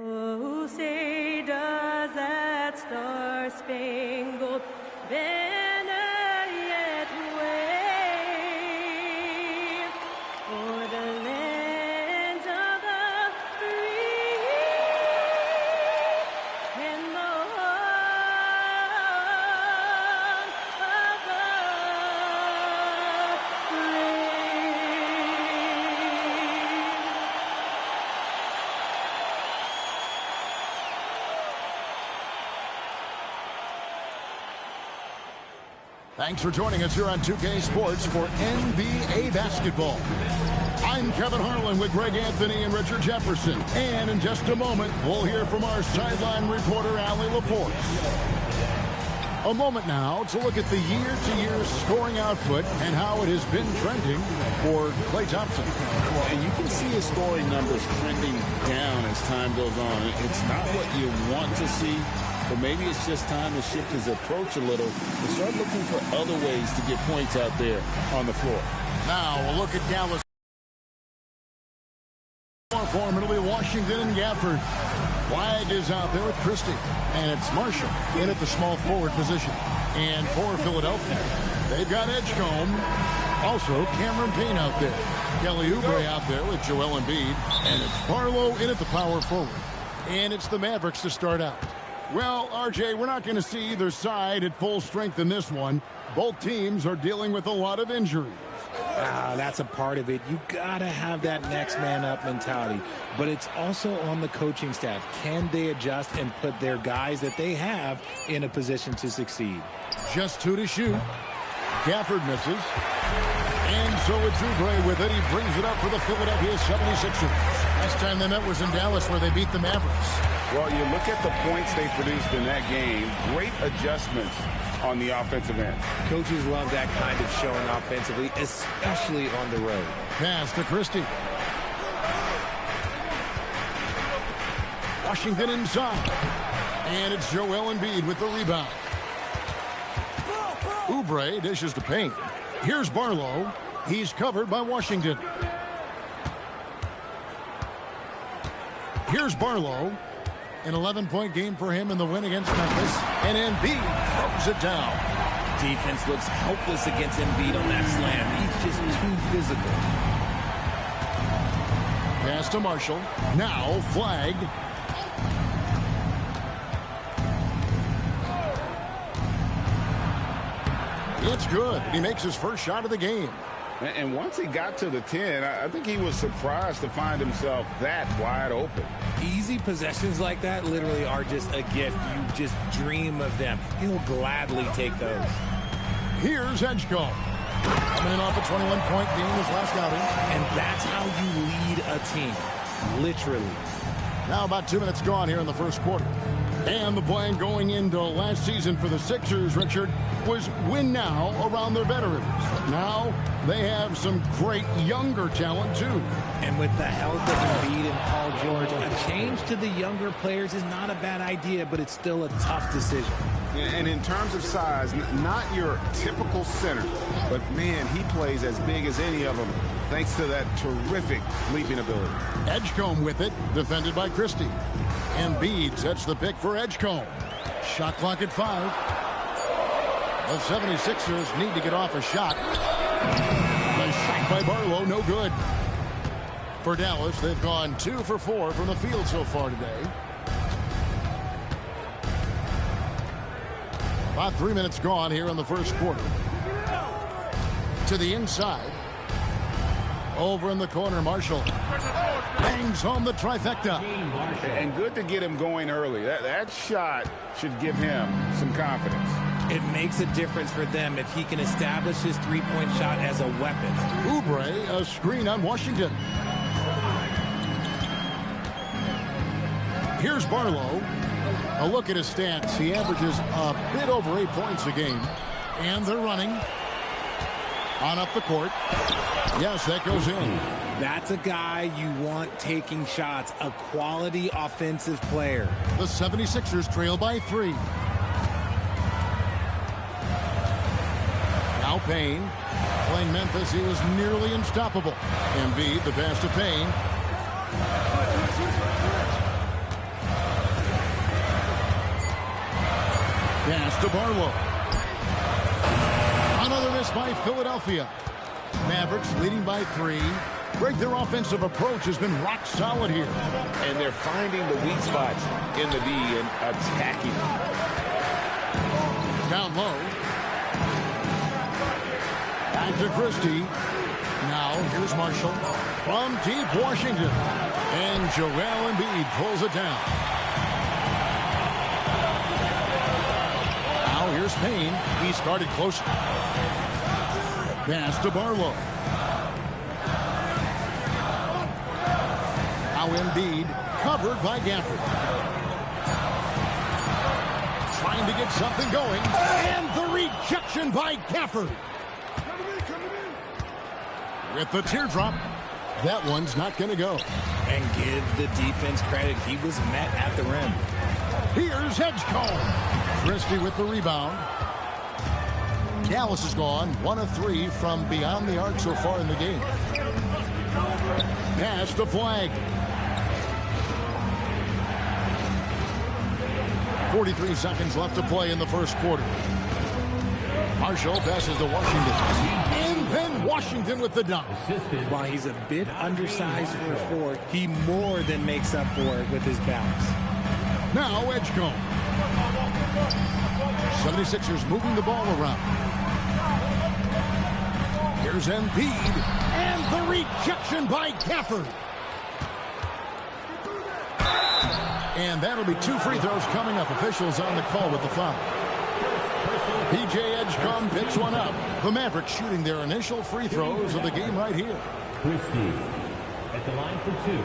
Oh, say does that star-spangled banner yet wave o'er the lands of the free and the home of the Thanks for joining us here on 2K Sports for NBA basketball. I'm Kevin Harlan with Greg Anthony and Richard Jefferson. And in just a moment, we'll hear from our sideline reporter, Allie LaForce. A moment now to look at the year-to-year scoring output and how it has been trending for Klay Thompson. And you can see his scoring numbers trending down as time goes on. It's not what you want to see, but maybe it's just time to shift his approach a little and start looking for other ways to get points out there on the floor. Now we'll look at Dallas. For him, it'll be Washington and Gafford. Flag is out there with Christie. And it's Marshall in at the small forward position. And for Philadelphia, they've got Edgecombe. Also, Cameron Payne out there. Kelly Oubre out there with Joel Embiid. And it's Barlow in at the power forward. And it's the Mavericks to start out. Well, RJ, we're not going to see either side at full strength in this one. Both teams are dealing with a lot of injuries. That's a part of it. You got to have that next man up mentality. But it's also on the coaching staff. Can they adjust and put their guys that they have in a position to succeed? Just 2 to shoot. Gafford misses. And so it's Oubre with it. He brings it up for the Philadelphia 76ers. Last time they met was in Dallas where they beat the Mavericks. Well, you look at the points they produced in that game. Great adjustments on the offensive end. Coaches love that kind of showing offensively, especially on the road. Pass to Christie. Washington inside. And it's Joel Embiid with the rebound. Oubre dishes to Payne. Here's Barlow. He's covered by Washington. Here's Barlow. An 11-point game for him in the win against Memphis. And Embiid throws it down. Defense looks helpless against Embiid on that slam. He's just too physical. Pass to Marshall. Now flag. It's good. He makes his first shot of the game. And once he got to the 10, I think he was surprised to find himself that wide open. Easy possessions like that literally are just a gift. You just dream of them. He'll gladly take those. Here's Edgecombe. Coming in off a 21-point game his last outing. And that's how you lead a team. Literally. Now about 2 minutes gone here in the first quarter. And the plan going into last season for the Sixers, Richard, was win now around their veterans. But now they have some great younger talent, too. And with the help of Embiid and Paul George, a change to the younger players is not a bad idea, but it's still a tough decision. And in terms of size, not your typical center, but, man, he plays as big as any of them, thanks to that terrific leaping ability. Edgecombe with it, defended by Christie. Embiid sets the pick for Edgecombe. Shot clock at 5. The 76ers need to get off a shot. The shot by Barlow, no good. For Dallas, they've gone 2 for 4 from the field so far today. About 3 minutes gone here in the first quarter. To the inside. Over in the corner, Marshall bangs home the trifecta. And good to get him going early. That shot should give him some confidence. It makes a difference for them if he can establish his three-point shot as a weapon. Oubre, a screen on Washington. Here's Barlow. A look at his stats. He averages a bit over 8 points a game. And they're running. On up the court. Yes, that goes in. That's a guy you want taking shots. A quality offensive player. The 76ers trail by 3. Now Payne. Playing Memphis, he was nearly unstoppable. Embiid, the pass to Payne. Pass to Barlow. Another miss by Philadelphia. Mavericks leading by 3. Greg, their offensive approach has been rock solid here. And they're finding the weak spots in the D and attacking. Down low. Back to Christie. Now here's Marshall from deep Washington. And Joel Embiid pulls it down. Now here's Payne. He started closer. Pass to Barlow. Now Embiid covered by Gafford. Trying to get something going. And the rejection by Gafford. With the teardrop, that one's not going to go. And give the defense credit. He was met at the rim. Here's Edgecombe. Christie with the rebound. Dallas has gone 1 of 3 from beyond the arc so far in the game. Pass to Flag. 43 seconds left to play in the first quarter. Marshall passes to Washington. And then Washington with the dunk. While he's a bit undersized for a 4, he more than makes up for it with his bounce. Now Edgecombe. 76ers moving the ball around. Here's Embiid. And the rejection by Gafford. And that'll be 2 free throws coming up. Officials on the call with the foul. P.J. Edgecombe picks one up. The Mavericks shooting their initial free throws of the game right here. Christie at the line for 2.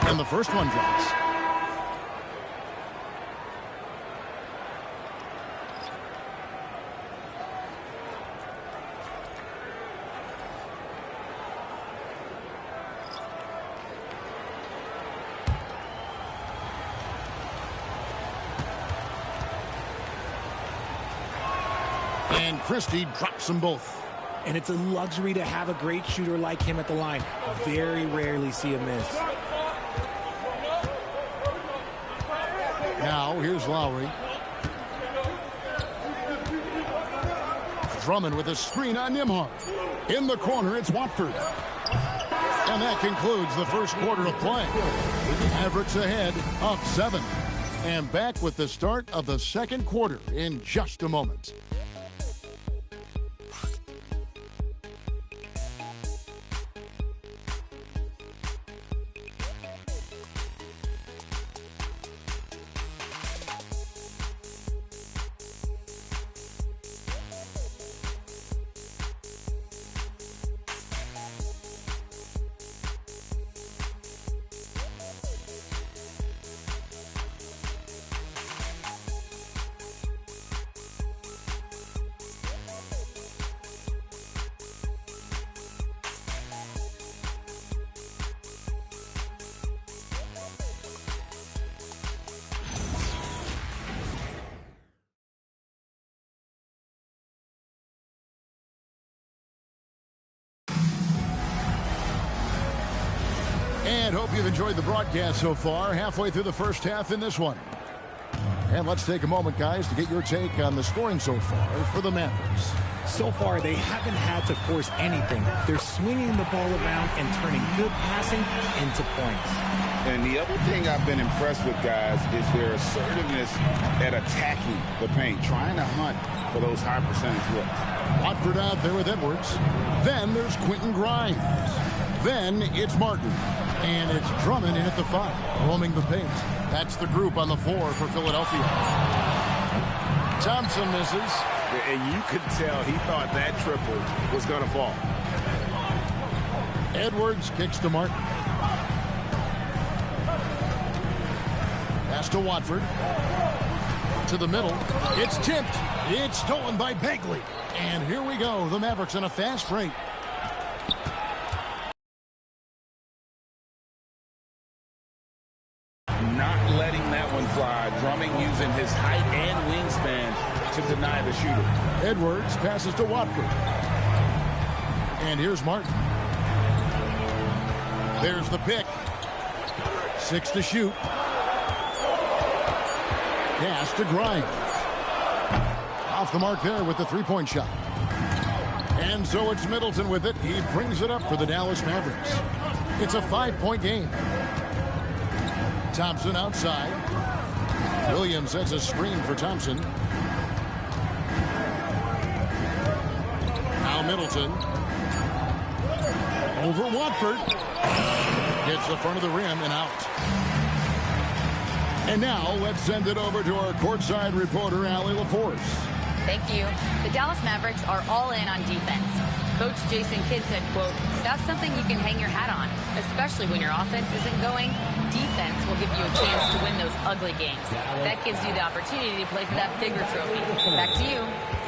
And the first one drops. And Christie drops them both. And it's a luxury to have a great shooter like him at the line. Very rarely see a miss. Now, here's Lowry. Drummond with a screen on Nembhard. In the corner, it's Watford. And that concludes the first quarter of play. Mavericks ahead, up 7. And back with the start of the second quarter in just a moment. And hope you've enjoyed the broadcast so far. Halfway through the first half in this one. And let's take a moment, guys, to get your take on the scoring so far for the Mavericks. So far, they haven't had to force anything. They're swinging the ball around and turning good passing into points. And the other thing I've been impressed with, guys, is their assertiveness at attacking the paint, trying to hunt for those high percentage looks. Watford out there with Edwards. Then there's Quentin Grimes. Then it's Martin. And it's Drummond in at the 5, roaming the paint. That's the group on the floor for Philadelphia. Thompson misses. And you could tell he thought that triple was going to fall. Edwards kicks to Martin. Pass to Watford. To the middle. It's tipped. It's stolen by Bagley. And here we go. The Mavericks in a fast break. Not letting that one fly. Drummond using his height and wingspan to deny the shooter. Edwards passes to Watford. And here's Martin. There's the pick. 6 to shoot. Pass to Grimes. Off the mark there with the three-point shot. And so it's Middleton with it. He brings it up for the Dallas Mavericks. It's a 5-point game. Thompson outside. Williams sets a screen for Thompson. Now Middleton. Over Watford. Hits the front of the rim and out. And now let's send it over to our courtside reporter, Allie LaForce. Thank you. The Dallas Mavericks are all in on defense. Coach Jason Kidd said, quote, "That's something you can hang your hat on, especially when your offense isn't going. Defense will give you a chance to win those ugly games. That gives you the opportunity to play for that bigger trophy." Back to you.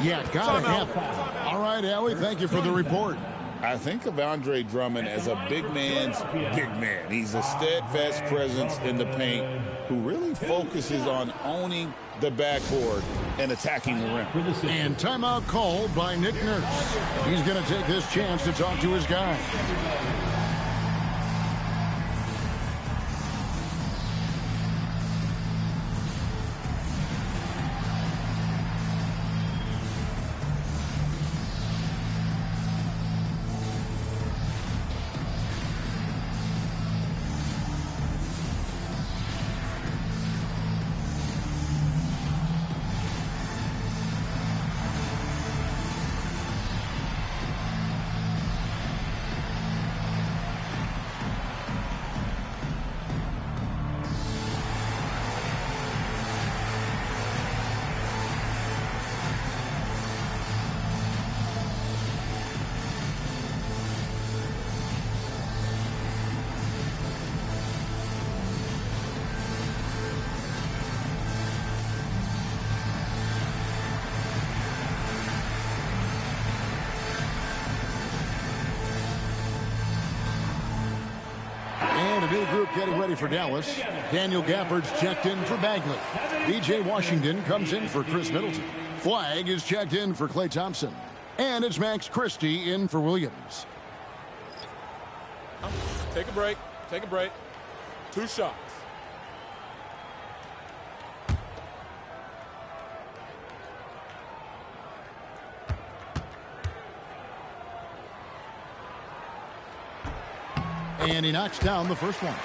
Yeah, gotta have it. All right, Allie, thank you for the report. I think of Andre Drummond as a big man's big man. He's a steadfast presence in the paint who really focuses on owning the backboard and attacking the rim. And timeout called by Nick Nurse. He's going to take this chance to talk to his guy. And a new group getting ready for Dallas. Daniel Gafford's checked in for Bagley. B.J. Washington comes in for Chris Middleton. Flagg is checked in for Klay Thompson. And it's Max Christie in for Williams. Take a break. Take a break. 2 shots. And he knocks down the first one.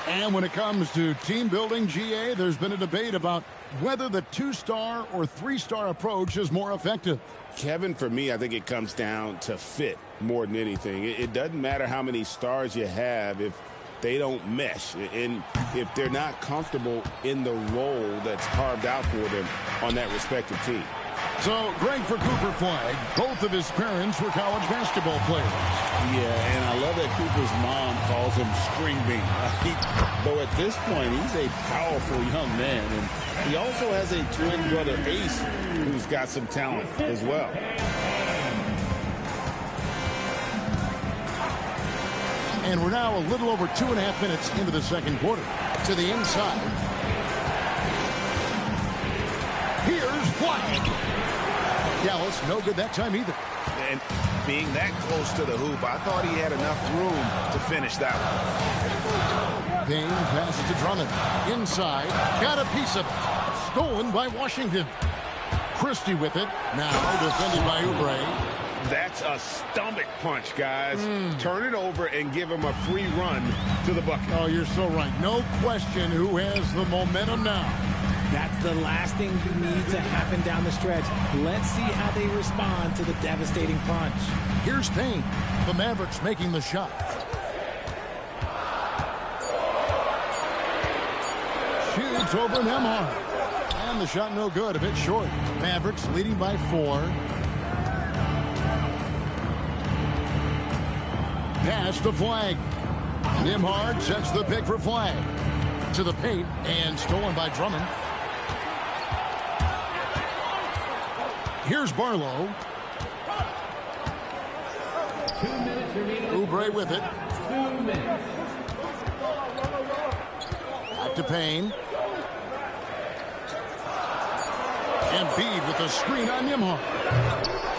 And when it comes to team building, GA, there's been a debate about whether the 2-star or 3-star approach is more effective. Kevin, for me, I think it comes down to fit more than anything. It doesn't matter how many stars you have if they don't mesh and if they're not comfortable in the role that's carved out for them on that respective team. So, great for Cooper Flagg. Both of his parents were college basketball players. Yeah, and I love that Cooper's mom calls him String Bean. Though at this point, he's a powerful young man. And he also has a twin brother, Ace, who's got some talent as well. And we're now a little over 2.5 minutes into the second quarter. To the inside. Here's Flagg. Dallas, no good that time either. And being that close to the hoop, I thought he had enough room to finish that one. Payne passes to Drummond. Inside. Got a piece of it. Stolen by Washington. Christie with it. Now defended by Oubre. That's a stomach punch, guys. Turn it over and give him a free run to the bucket. Oh, you're so right. No question who has the momentum now. That's the last thing you need to happen down the stretch. Let's see how they respond to the devastating punch. Here's Payne. The Mavericks making the shot. Shoots over Nembhard. And the shot no good, a bit short. Mavericks leading by 4. Pass to Flagg. Nembhard sets the pick for Flagg. To the paint and stolen by Drummond. Here's Barlow. 2 minutes remaining. Oubre with it. 2 minutes. Back to Payne. Embiid with the screen on Nimhar.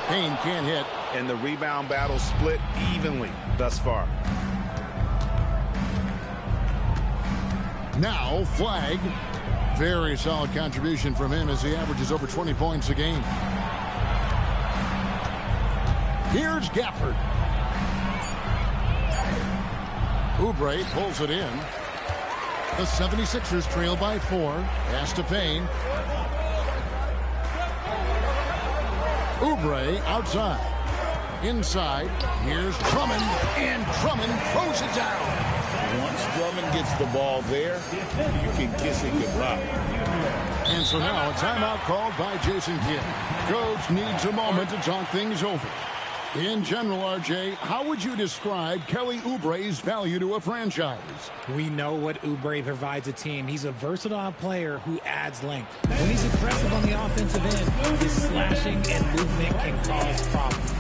Payne can't hit. And the rebound battle split evenly thus far. Now Flag. Very solid contribution from him as he averages over 20 points a game. Here's Gafford. Oubre pulls it in. The 76ers trail by 4. Pass to Payne. Oubre outside. Inside. Here's Drummond. And Drummond throws it down. Once Drummond gets the ball there, you can kiss it goodbye. And so now a timeout called by Jason Kidd. Coach needs a moment to talk things over. In general, RJ, how would you describe Kelly Oubre's value to a franchise? We know what Oubre provides a team. He's a versatile player who adds length. When he's aggressive on the offensive end, his slashing and movement can cause problems.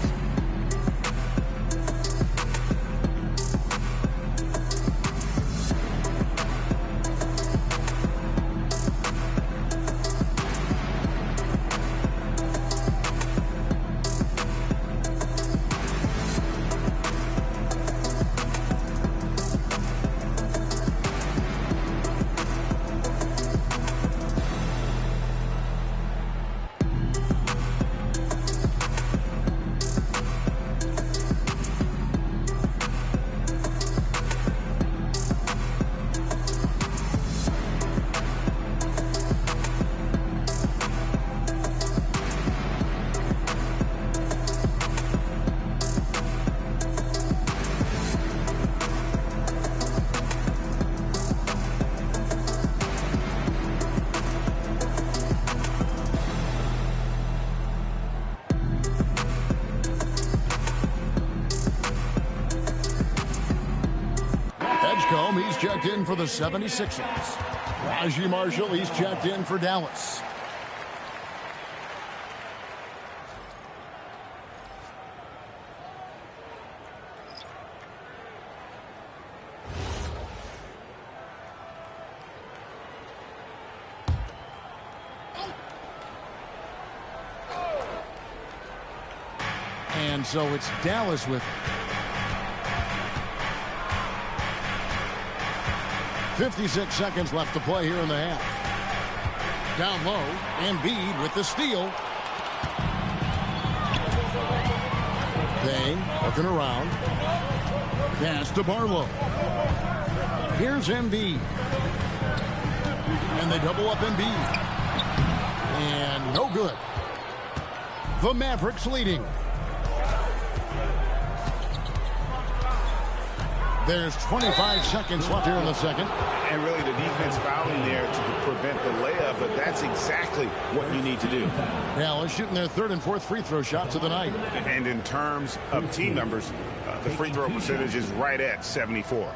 He's checked in for the 76ers. Raji Marshall, he's checked in for Dallas. And so it's Dallas with 56 seconds left to play here in the half. Down low, Embiid with the steal. Payne looking around. Pass to Barlow. Here's Embiid. And they double up Embiid. And no good. The Mavericks leading. There's 25 seconds left here in the second. And really the defense fouling there to prevent the layup, but that's exactly what you need to do. Dallas shooting their third and fourth free throw shots of the night. And in terms of team numbers, the free throw percentage is right at 74.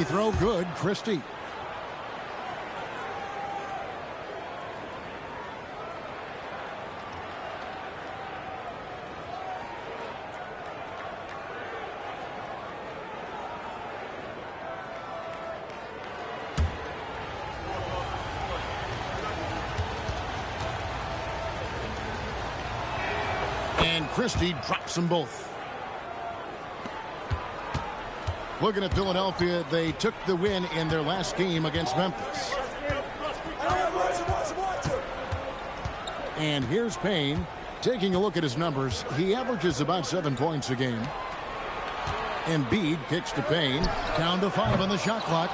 Free throw good, Christie. And Christie drops them both. Looking at Philadelphia, they took the win in their last game against Memphis. And here's Payne. Taking a look at his numbers, he averages about 7 points a game. Embiid kicks to Payne. Down to 5 on the shot clock.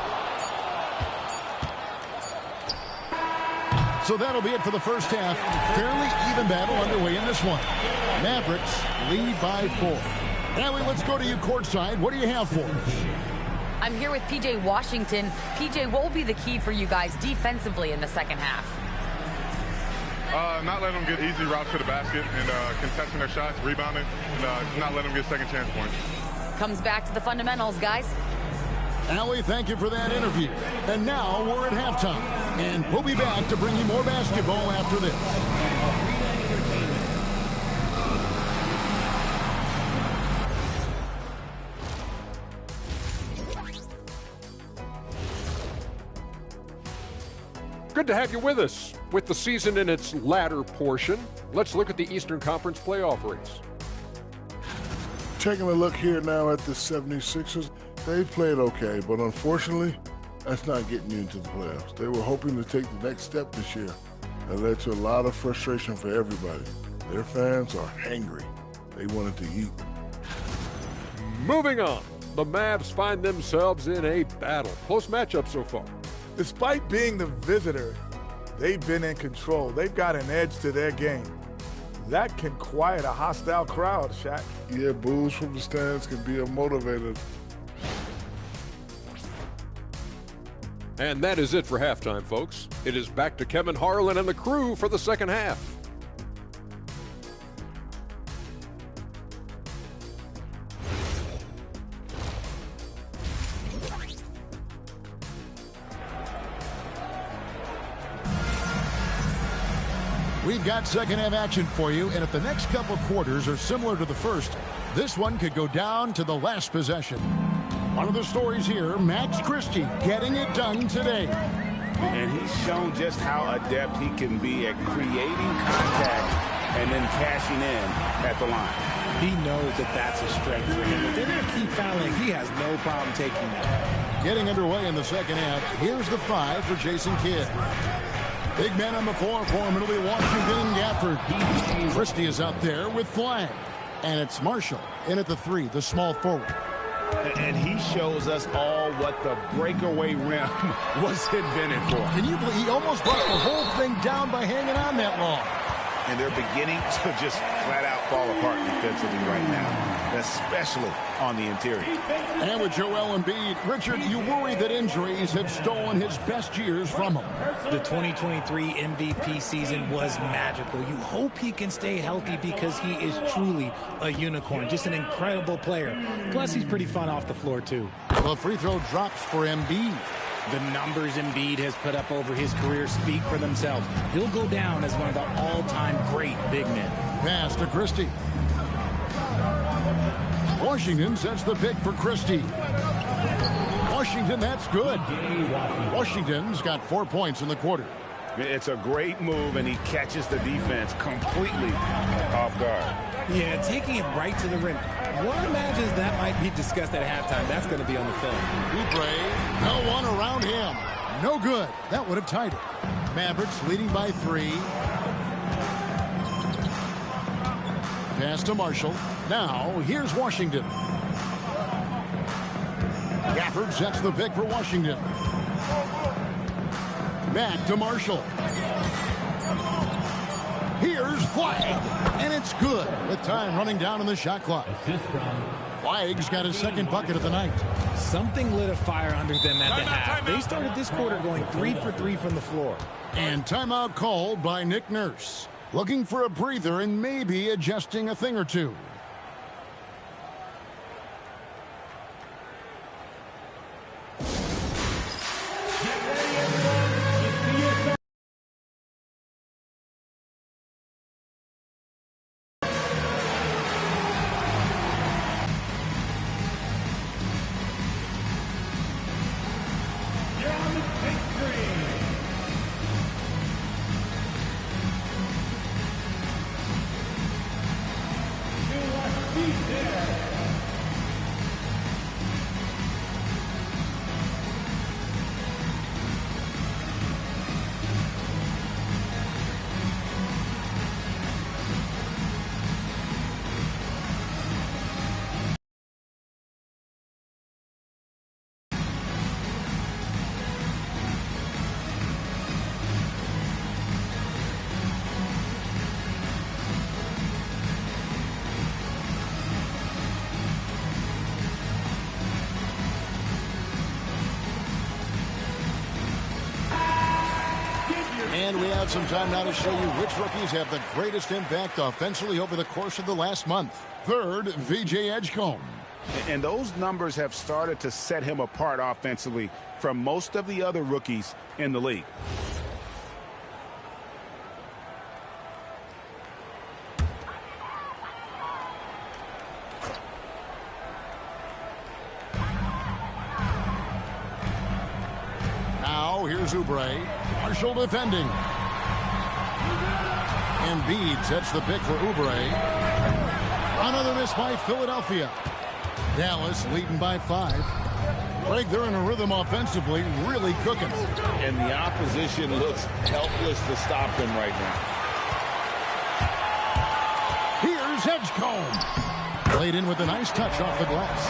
So that'll be it for the first half. Fairly even battle underway in this one. Mavericks lead by 4. Allie, let's go to you courtside. What do you have for us? I'm here with P.J. Washington. P.J., what will be the key for you guys defensively in the second half? Not letting them get easy routes to the basket and contesting their shots, rebounding, and not letting them get second chance points. Comes back to the fundamentals, guys. Allie, thank you for that interview. And now we're at halftime. And we'll be back to bring you more basketball after this. Good to have you with us. With the season in its latter portion, let's look at the Eastern Conference playoff race. Taking a look here now at the 76ers, they've played okay, but unfortunately, that's not getting you into the playoffs. They were hoping to take the next step this year. That led to a lot of frustration for everybody. Their fans are hangry. They wanted to eat. Moving on, the Mavs find themselves in a battle. Close matchup so far. Despite being the visitor, they've been in control. They've got an edge to their game. That can quiet a hostile crowd, Shaq. Yeah, boos from the stands can be a motivator. And that is it for halftime, folks. It is back to Kevin Harlan and the crew for the second half. We've got second half action for you, and if the next couple quarters are similar to the first, this one could go down to the last possession. One of the stories here, Max Christie getting it done today. And he's shown just how adept he can be at creating contact and then cashing in at the line. He knows that that's a strength for him. If they're going to keep fouling, he has no problem taking that. Getting underway in the second half, here's the 5 for Jason Kidd. Big man on the floor for him. It'll be Washington and Gafford. Christie is out there with flag. And it's Marshall in at the 3, the small forward. And he shows us all what the breakaway rim was invented for. Can you believe he almost brought the whole thing down by hanging on that long? And they're beginning to just flat out fall apart defensively right now, especially on the interior. And with Joel Embiid, Richard, you worry that injuries have stolen his best years from him. The 2023 MVP season was magical. You hope he can stay healthy because he is truly a unicorn, just an incredible player. Plus, he's pretty fun off the floor, too. The free throw drops for Embiid. The numbers Embiid has put up over his career speak for themselves. He'll go down as one of the all-time great big men. Pass to Christie. Washington sets the pick for Christie. Washington, that's good. Washington's got 4 points in the quarter. It's a great move, and he catches the defense completely off guard. Yeah, taking it right to the rim. One imagines that might be discussed at halftime. That's going to be on the film. Oubre, no one around him. No good. That would have tied it. Mavericks leading by 3. Pass to Marshall. Now, here's Washington. Gafford sets the pick for Washington. Back to Marshall. Here's Flag, and it's good with time running down in the shot clock. Flag's got his second bucket of the night. Something lit a fire under them at the half. They started this quarter going 3 for 3 from the floor. And timeout called by Nick Nurse. Looking for a breather and maybe adjusting a thing or two. And we have some time now to show you which rookies have the greatest impact offensively over the course of the last month. Third, VJ Edgecombe. And those numbers have started to set him apart offensively from most of the other rookies in the league. Now, here's Oubre. Oubre. Marshall defending. Embiid sets the pick for Oubre. Another miss by Philadelphia. Dallas leading by 5. Greg, they're in a rhythm offensively, really cooking. And the opposition looks helpless to stop them right now. Here's Edgecombe. Played in with a nice touch off the glass.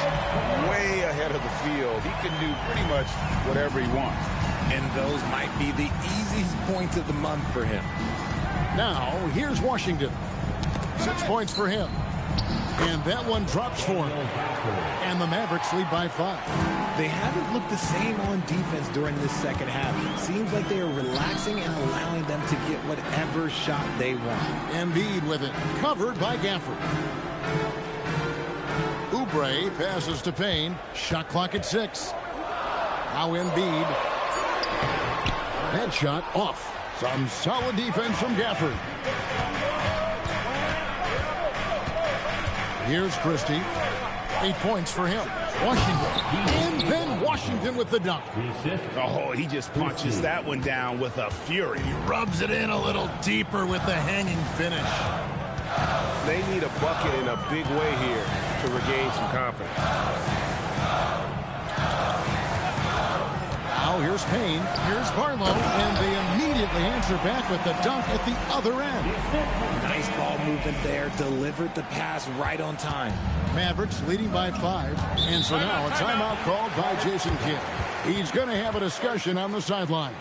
Way ahead of the field. He can do pretty much whatever he wants. And those might be the easiest points of the month for him. Now, here's Washington. 6 points for him. And that one drops for him. And the Mavericks lead by 5. They haven't looked the same on defense during this second half. Seems like they are relaxing and allowing them to get whatever shot they want. Embiid with it. Covered by Gafford. Oubre passes to Payne. Shot clock at 6. Now Embiid. Headshot off. Some solid defense from Gafford. Here's Christie. 8 points for him. Washington. And then Washington with the dunk. Oh, he just punches that one down with a fury. He rubs it in a little deeper with the hanging finish. They need a bucket in a big way here to regain some confidence. Now here's Payne. Here's Barlow. And they immediately answer back with the dunk at the other end. Nice ball movement there. Delivered the pass right on time. Mavericks leading by 5. And so now a timeout called by Jason Kidd. He's going to have a discussion on the sideline.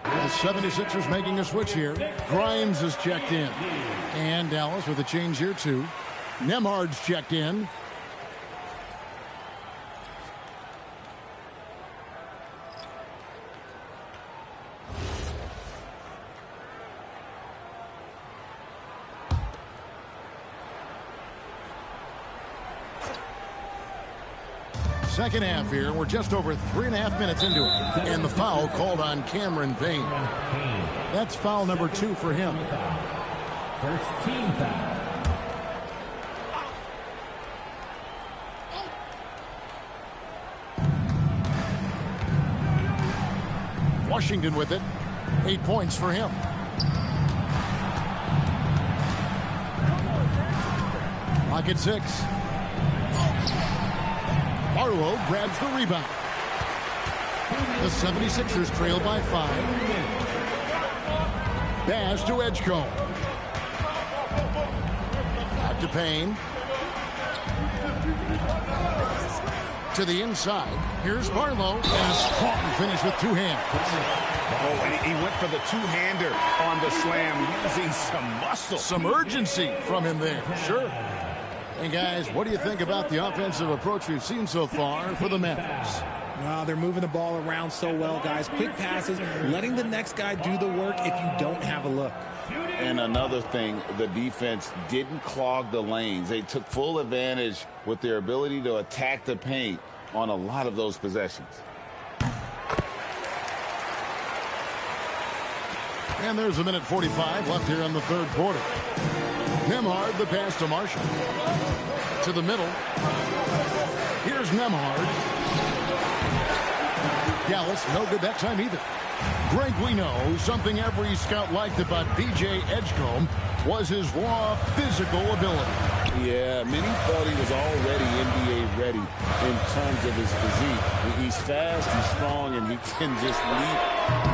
The 76ers making a switch here. Grimes is checked in. And Dallas with a change here too. Nemhard's checked in. Second half here. We're just over 3.5 minutes into it. And the foul called on Cameron Payne. That's foul number 2 for him. First team foul. Washington with it. 8 points for him. Clock at 6. Barlow grabs the rebound. The 76ers trail by 5. Pass to Edgecombe. Back to Payne. To the inside. Here's Barlow. And a strong finish with 2 hands. Oh, and he went for the two-hander on the slam, using some muscle. Some urgency from him there. Sure. And guys, what do you think about the offensive approach we've seen so far for the Mavericks? Well, they're moving the ball around so well, guys. Quick passes, letting the next guy do the work if you don't have a look. And another thing, the defense didn't clog the lanes. They took full advantage with their ability to attack the paint on a lot of those possessions. And there's 1:45 left here in the third quarter. Nemhard, the pass to Marshall. To the middle. Here's Nemhard. Dallas, no good that time either. Greg, we know something every scout liked about B.J. Edgecombe was his raw physical ability. Yeah, many thought he was already NBA ready in terms of his physique. He's fast, he's strong, and he can just leap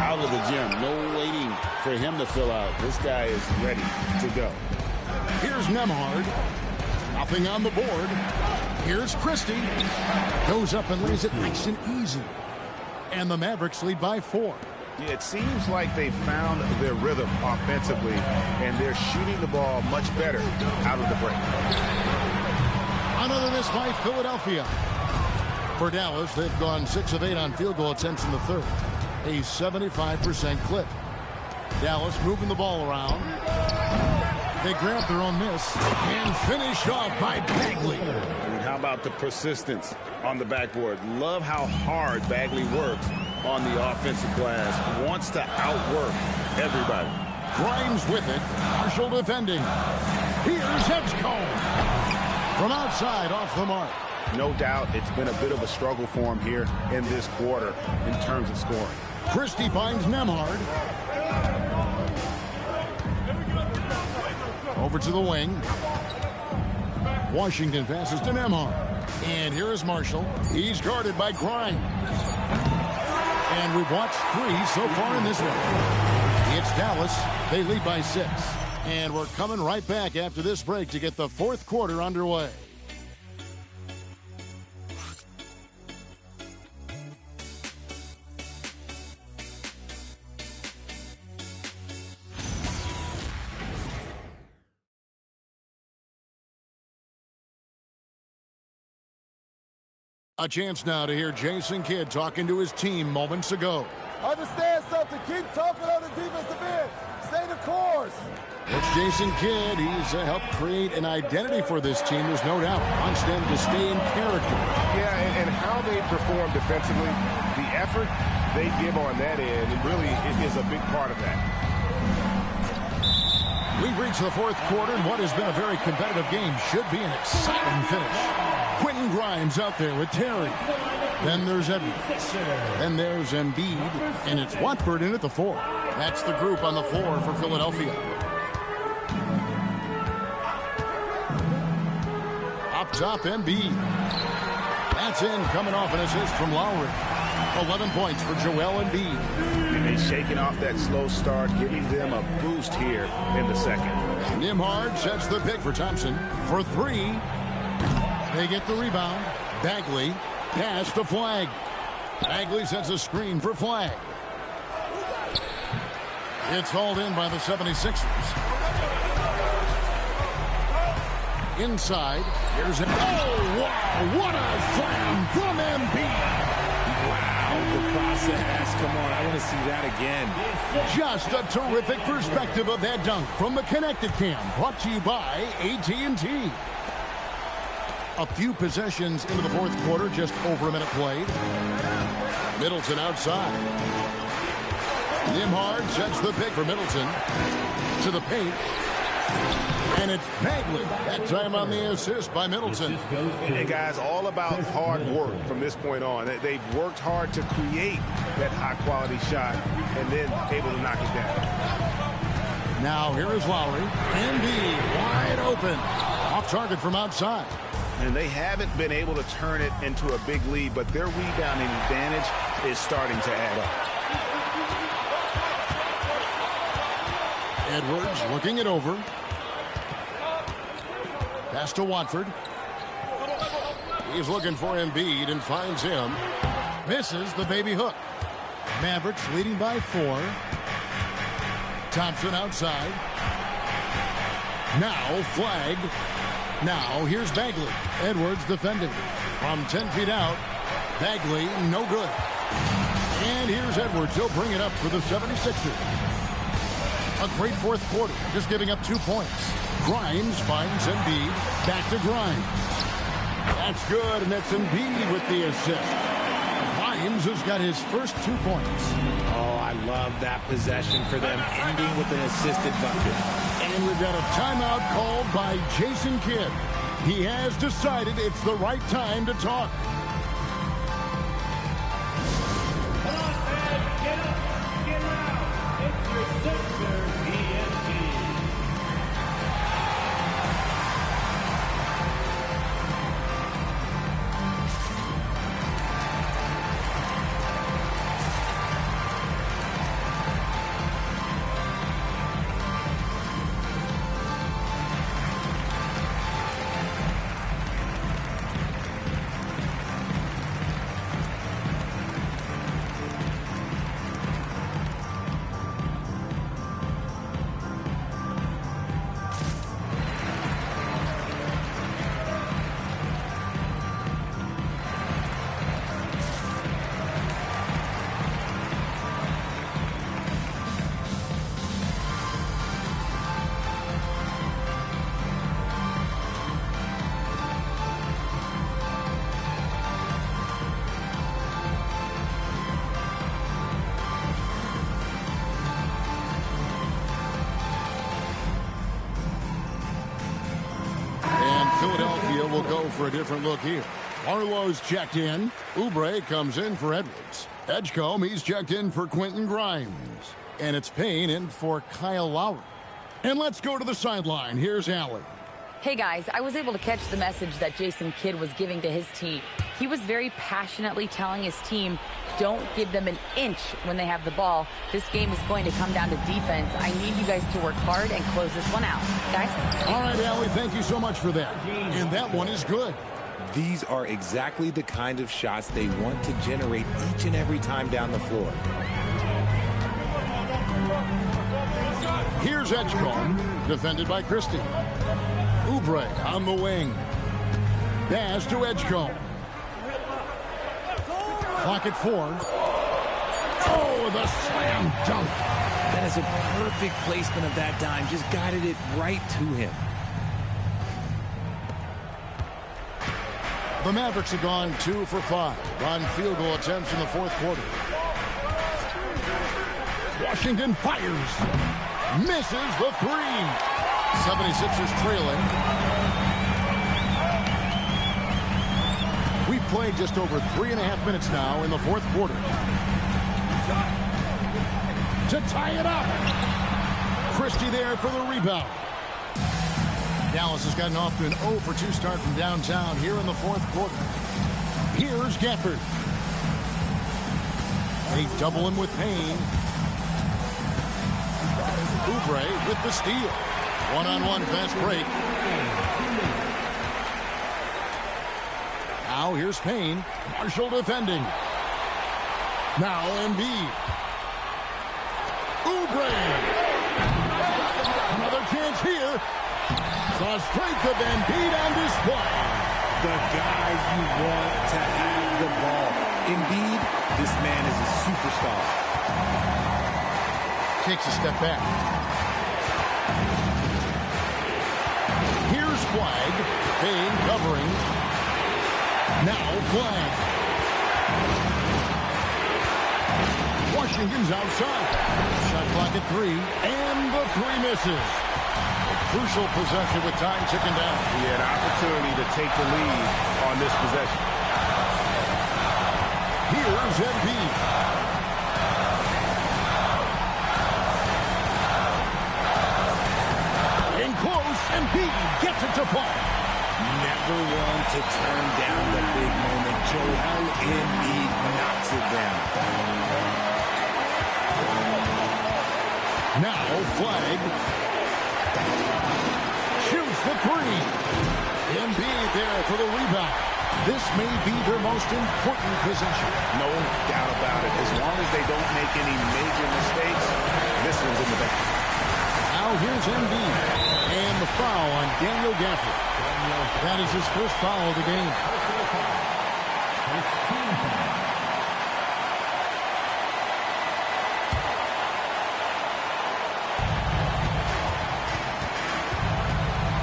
out of the gym. No waiting for him to fill out. This guy is ready to go. Here's Nembhard. Nothing on the board. Here's Christie. Goes up and lays it nice and easy. And the Mavericks lead by 4. Yeah, it seems like they found their rhythm offensively, and they're shooting the ball much better out of the break. Another miss by Philadelphia. For Dallas, they've gone 6 of 8 on field goal attempts in the third. A 75% clip. Dallas moving the ball around. They grab their own miss and finished off by Bagley. And how about the persistence on the backboard? Love how hard Bagley works on the offensive glass. Wants to outwork everybody. Grimes with it. Marshall defending. Here's Edgecombe. From outside, off the mark. No doubt it's been a bit of a struggle for him here in this quarter in terms of scoring. Christie finds Nembhard. Over to the wing. Washington passes to Nembhard. And here is Marshall. He's guarded by Grimes. And we've watched 3 so far in this one. It's Dallas. They lead by 6. And we're coming right back after this break to get the fourth quarter underway. A chance now to hear Jason Kidd talking to his team moments ago. Understand something. Keep talking on the defensive end. Stay the course. It's Jason Kidd. He's helped create an identity for this team. There's no doubt. Wants them to stay in character. Yeah, and how they perform defensively, the effort they give on that end, it really is a big part of that. We've reached the fourth quarter, and what has been a very competitive game should be an exciting finish. Quentin Grimes out there with Terry. Then there's Edwards. Then there's Embiid. And it's Watford in at the 4. That's the group on the floor for Philadelphia. Up top, Embiid. That's in, coming off an assist from Lowry. 11 points for Joel Embiid. And they shaking off that slow start, giving them a boost here in the second. Nembhard sets the pick for Thompson for 3. They get the rebound. Bagley pass to Flag. Bagley sets a screen for Flag. It's hauled in by the 76ers. Inside, here's a... Oh, wow! What a slam from Embiid! Wow, the process. Come on, I want to see that again. Just a terrific perspective of that dunk from the Connected Cam. Brought to you by AT&T. A few possessions into the fourth quarter, just over a minute played. Middleton outside. Nembhard sets the pick for Middleton. To the paint. And it's Bagley. That time on the assist by Middleton. And guys, all about hard work from this point on. They've worked hard to create that high-quality shot and then able to knock it down. Now here is Lowry. Embiid wide open. Off target from outside. And they haven't been able to turn it into a big lead, but their rebounding advantage is starting to add up. Edwards looking it over. Pass to Watford. He's looking for Embiid and finds him. Misses the baby hook. Mavericks leading by 4. Thompson outside. Now Flag. Now here's Bagley. Edwards defending. From 10 feet out. Bagley no good. And here's Edwards. He'll bring it up for the 76ers. A great fourth quarter. Just giving up 2 points. Grimes finds Embiid. Back to Grimes. That's good, and that's Embiid with the assist. Grimes has got his first 2 points. Oh, I love that possession for them, ending with an assisted bucket. And we've got a timeout called by Jason Kidd. He has decided it's the right time to talk. will go for a different look here. Arlo's checked in. Oubre comes in for Edwards. Edgecombe, he's checked in for Quentin Grimes. And it's Payne in for Kyle Lowry. And let's go to the sideline. Here's Allen. Hey guys, I was able to catch the message that Jason Kidd was giving to his team. He was very passionately telling his team, don't give them an inch when they have the ball. This game is going to come down to defense. I need you guys to work hard and close this one out. Guys? All right, Allie, thank you so much for that. And that one is good. These are exactly the kind of shots they want to generate each and every time down the floor. Here's Edgecombe, defended by Christie. Oubre on the wing. Pass to Edgecombe. Clock at 4. Oh, the slam dunk. That is a perfect placement of that dime. Just guided it right to him. The Mavericks have gone 2 for 5 on field goal attempts in the fourth quarter. Washington fires. Misses the 3. 76ers trailing. We've played just over 3.5 minutes now in the fourth quarter. To tie it up. Christie there for the rebound. Dallas has gotten off to an 0 for 2 start from downtown here in the fourth quarter. Here's Gafford. They double him with Payne. Oubre with the steal. One-on-one fast break. Now here's Payne. Marshall defending. Now Embiid. Oubre. Another chance here. The strength of Embiid on display. The guy you want to have the ball. Embiid, this man is a superstar. Takes a step back. Here's Flag. Payne covering. Now Flag. Washington's outside. Shot clock at 3. And the 3 misses. Crucial possession with time ticking down. He had an opportunity to take the lead on this possession. Here's Embiid. In close, Embiid gets it to fall. Never one to turn down the big moment. Joel Embiid knocks it down. Now Flag. Shoots the 3. Embiid there for the rebound. This may be their most important possession. No doubt about it. As long as they don't make any major mistakes, this one's in the bag. Now here's Embiid. And the foul on Daniel Gafford. That is his first foul of the game.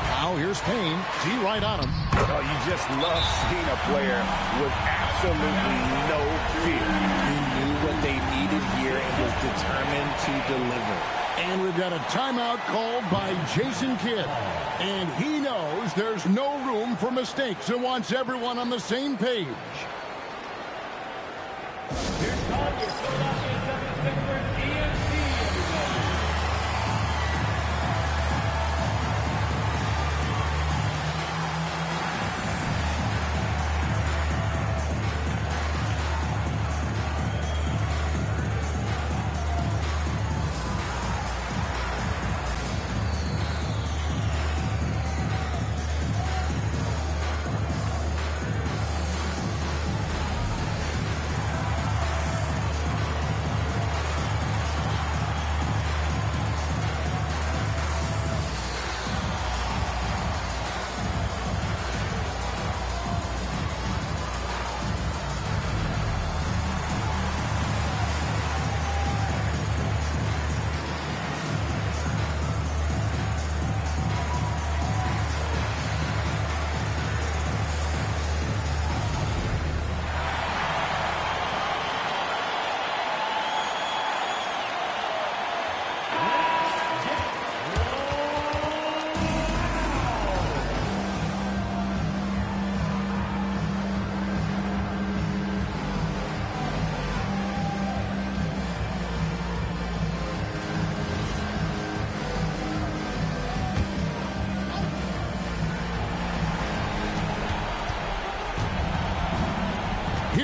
Now here's Payne. D right on him. Oh, you just love seeing a player with absolutely no fear. He knew what they needed here and was determined to deliver. And we've got a timeout called by Jason Kidd. And he knows there's no room for mistakes and wants everyone on the same page.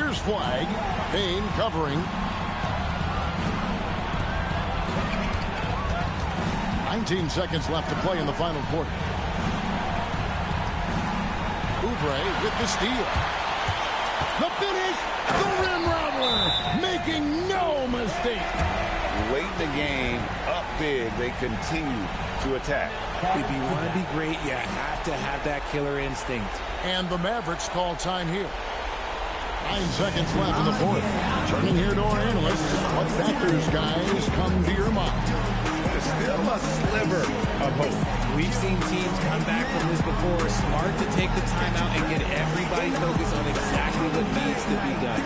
Captures flag. Payne covering. 19 seconds left to play in the final quarter. Oubre with the steal. The finish, the rim rattler, making no mistake. Late in the game, up big, they continue to attack. If you want to be great, you have to have that killer instinct. And the Mavericks call time here. 9 seconds left in the fourth. Turning here to our analysts, what factors, guys, come to your mind? There's still a sliver of hope. We've seen teams come back from this before. Smart to take the timeout and get everybody focused on exactly what needs to be done.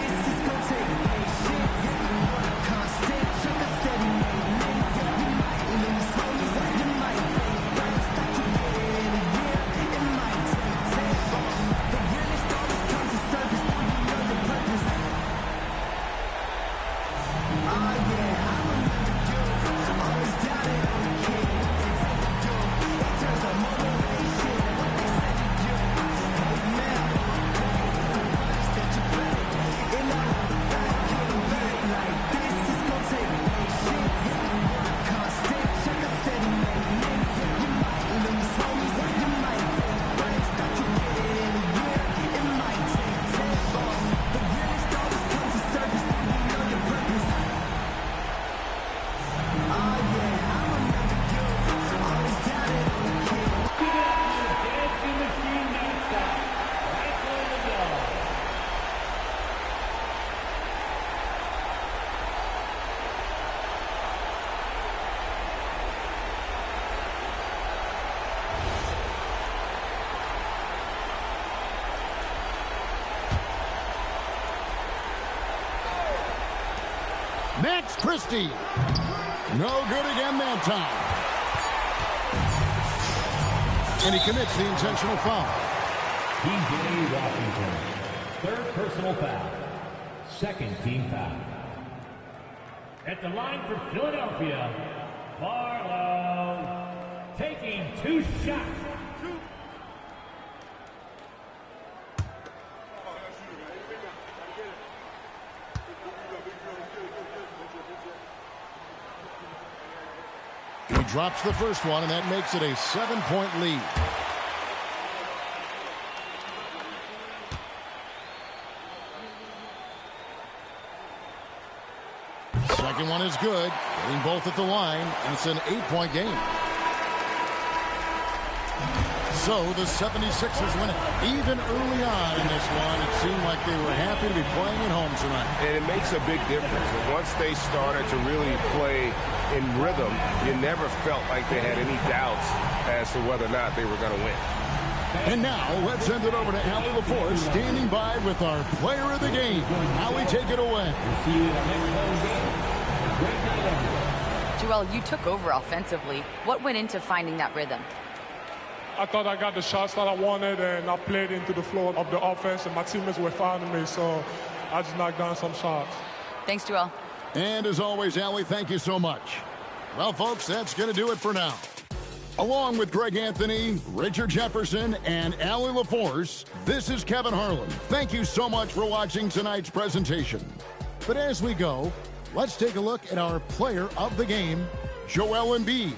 Max Christie. No good again that time. And he commits the intentional foul. P.J. Washington. Third personal foul. Second team foul. At the line for Philadelphia, Barlow taking 2 shots. He drops the first one, and that makes it a 7-point lead. Second one is good. Getting both at the line, and it's an 8-point game. So the 76ers win it. Even early on in this one, it seemed like they were happy to be playing at home tonight. And it makes a big difference. Once they started to really play in rhythm, you never felt like they had any doubts as to whether or not they were going to win. And now, let's send it over to Allie LaForce, standing by with our player of the game. Allie, take it away. Joel, you took over offensively. What went into finding that rhythm? I thought I got the shots that I wanted, and I played into the flow of the offense, and my teammates were fouling me, so I just knocked down some shots. Thanks, Joel. And as always, Allie, thank you so much. Well, folks, that's going to do it for now. Along with Greg Anthony, Richard Jefferson, and Allie LaForce, this is Kevin Harlan. Thank you so much for watching tonight's presentation. But as we go, let's take a look at our player of the game, Joel Embiid.